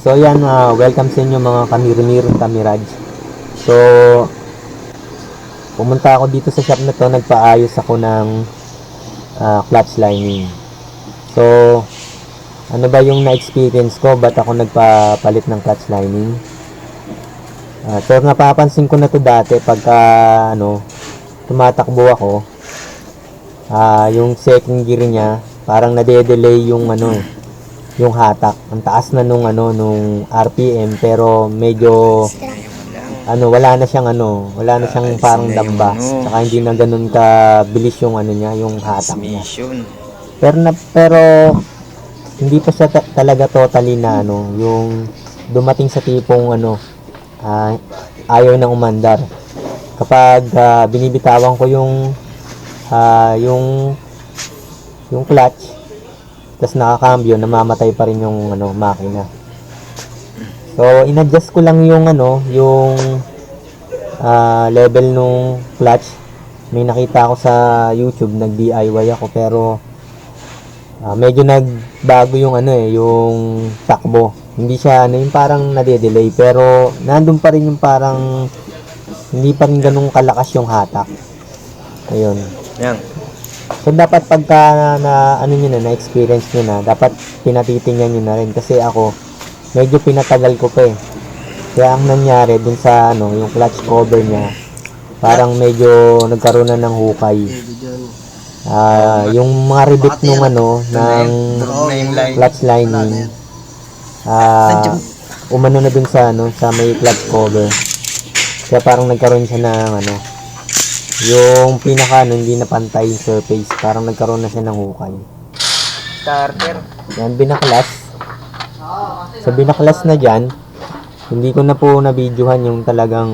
So yan, welcome sa inyo mga kamirmir, kamiraj. So, pumunta ako dito sa shop na to, nagpaayos ako ng clutch lining. So, ano ba yung na-experience ko? Ba't ako nagpapalit ng clutch lining? So, napapansin ko na to dati pagka, tumatakbo ako, yung second gear niya, parang nade-delay yung, yung hatak. Ang taas na nung RPM, pero medyo wala na siyang parang damba. Saka hindi na ganoon ka bilis yung niya, yung hatak niya. Pero hindi pa siya talaga totally na yung dumating sa tipong ayaw nang umandar. Kapag binibitawan ko yung clutch, tas nakakambyo, namamatay pa rin yung makina. So inadjust ko lang yung level nung clutch. May nakita ako sa YouTube, nag-DIY ako, pero medyo nagbago yung yung takbo. Hindi siya yung parang nade-delay, pero nandun pa rin yung parang hindi pa rin ganung kalakas yung hatak. Ayun. Yan. So dapat pagka na-experience nyo na, dapat pinatitingnan nyo na rin, kasi ako medyo pinatagal ko pa eh. Kaya ang nangyari dun sa yung clutch cover niya, parang medyo nagkaroon na ng hukay. Yung mga rivet nung ng clutch lining, umano na dun sa sa may clutch cover. Kaya parang nagkaroon siya ng yung pinaka hindi na pantay yung surface, parang nagkaroon na siya ng hukay. Starter. Yan, binaklas. So binaklas na dyan, hindi ko na po na-videohan yung talagang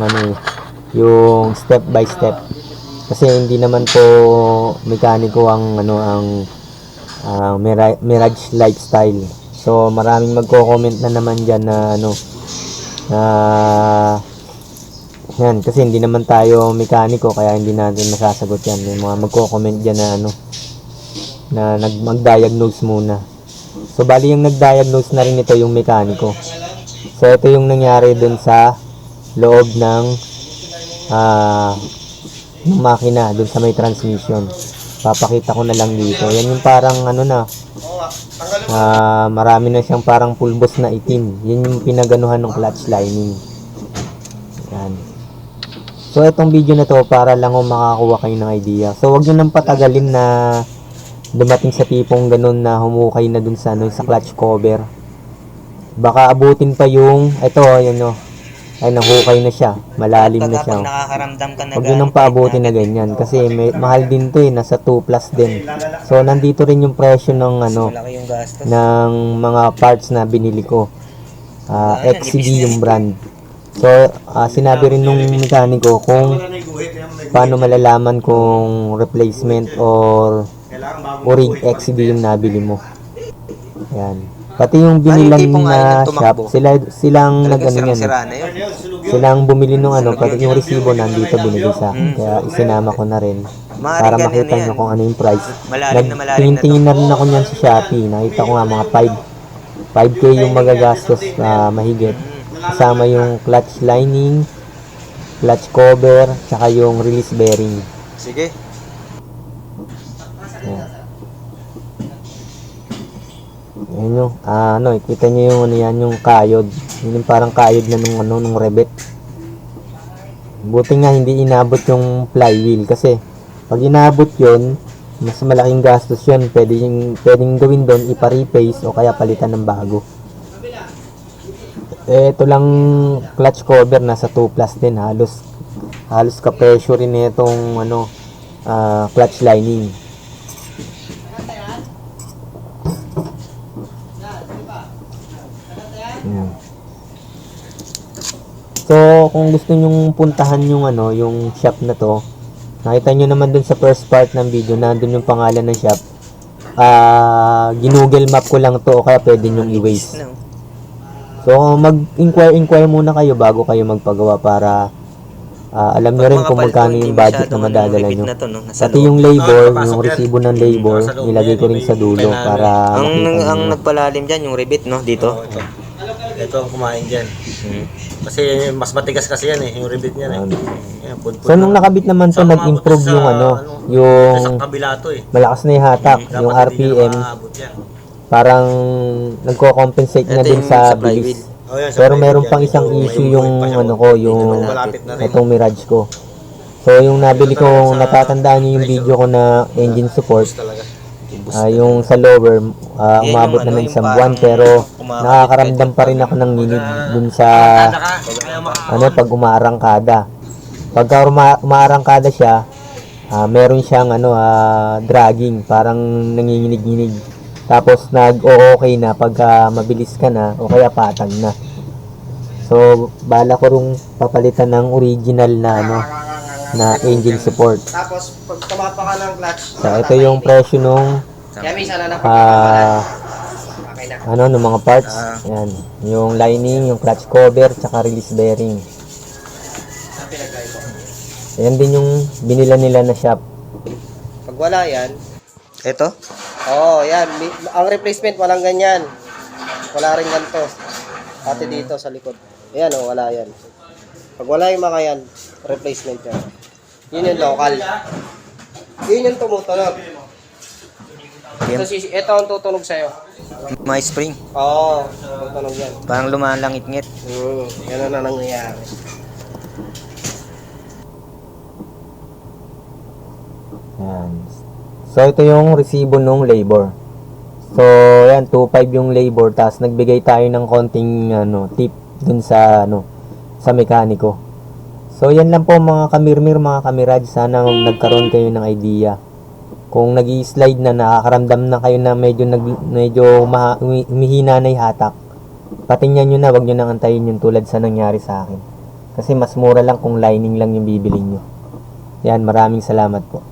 yung step by step, kasi hindi naman po mekaniko ang Mirage lifestyle. So maraming magko-comment na naman dyan na yan, kasi hindi naman tayo mekaniko, kaya hindi natin masasagot yan. May mga magko-comment dyan na mag-diagnose muna. So bali yung nag-diagnose na rin ito yung mekaniko. So ito yung nangyari dun sa loob ng makina, dun sa may transmission. Papakita ko na lang dito. Yan yung parang marami na siyang parang pulbos na itim. Yan yung pinaganuhan ng clutch lining. Yan. So itong video na to para lang makakuha kayo ng idea. So wag nyo nang patagalin na dumating sa tipong ganun na humukay na dun sa sa clutch cover. Baka abutin pa yung ay nahukay na siya, malalim na siya. Huwag nyo nang paabutin na ganyan, kasi mahal din to eh, nasa 2 plus din. So nandito rin yung presyo ng ng mga parts na binili ko. XCD yung brand. So sinabi rin nung mekaniko kung paano malalaman kung replacement or orig XCD yung nabili mo. Yan. Pati yung binilan na shop, silang silang bumili nung pati yung resibo nandito binili sa akin. Kaya isinama ko na rin para makita nyo kung ano yung price. Nagtingin-tingin na rin ako niyan sa Shopee. Nakita ko nga mga 5K yung magagastos mahigit. Kasama yung clutch lining, clutch cover, tsaka yung release bearing. Sige. Ayan yung, kita nyo yung yung kayod. Yun yung parang kayod na nung rebet. Buti nga hindi inabot yung flywheel, kasi pag inabot yun, mas malaking gastos yun. Pwedeng gawin doon, ipa-replace o kaya palitan ng bago. Ito lang clutch cover, nasa 2 plus din. Halos ka-pressure rin itong clutch lining. So kung gusto nyong puntahan yung yung shop na to, nakita nyo naman dun sa first part ng video, nandun yung pangalan ng shop. Ginoogle map ko lang to, o kaya pwede nyong i-waze. So mag-inquire muna kayo bago kayo magpagawa, para alam nyo rin kung magkano yung budget na madadala nyo. Pati yung labor, yung resibo ng labor, nilagay ko rin sa dulo para makita nyo. Ang nagpalalim dyan, yung rivet dito. ito ang kumain dyan. Kasi mas matigas kasi yan eh, yung rivet niya eh. Yan, pudpud So nung nakabit naman to, So, nag-improve umabot yung sa, ano, sa yung kabila to eh. malakas na yung hatak, Dapat yung hindi RPM, na maabot yan. parang nagko-compensate na Ito din yung sa sa flywheel. bilis. Oh, yan, sa Pero private meron yan. pang isang Medyo issue may yung buhay pa siya. ano ko, yung malapit na rin. itong Mirage ko. So yung nabili ko, natatandaan niyo yung video ko na engine support, Talaga. yung sa lower, Yan umabot yung na ano, ng yung isang parang buwan, pero kumakabit nakakaramdam pa rin ako ng nginig dun sa ano, pag umaarangkada. Pagka umaarangkada siya, meron siyang ano, dragging, parang nanginginig-nginig. Tapos nag-o-okay na pagka mabilis ka na o kaya patag na. So, bala ko rong papalitan ng original na ano, na engine support. Tapos, pag tumapa ka ng clutch, So, ito yung presyo nung kaya minsan na okay na. ano, ng mga parts. Yan. Yung lining, yung clutch cover, tsaka release bearing. Ayan din yung binila nila na shop. Pag wala yan, Ito? oo, yan. Ang replacement, walang ganyan. Wala rin ganito. Pati dito sa likod. Ayan, oh, wala yan. Pag wala yung mga yan, replacement yan. Yun yung local. Yun yung tumutunog. Ito ang tutunog sa'yo. May spring. Oo, tutunog yan. Parang lumalangit-ngit. Yan na nangyayari. Yan. So, ito yung resibo nung labor. So, yan, 2.5 yung labor, tapos nagbigay tayo ng konting ano, tip dun sa ano, sa mekaniko. So, yan lang po mga kamirmir, mga kamiraj. Sana nagkaroon kayo ng idea. Kung nag-i-slide na, nakakaramdam na kayo na medyo humihina na yung hatak, patingnan nyo na, wag nyo nang antayin yung tulad sa nangyari sa akin. Kasi mas mura lang kung lining lang yung bibili nyo. Yan, maraming salamat po.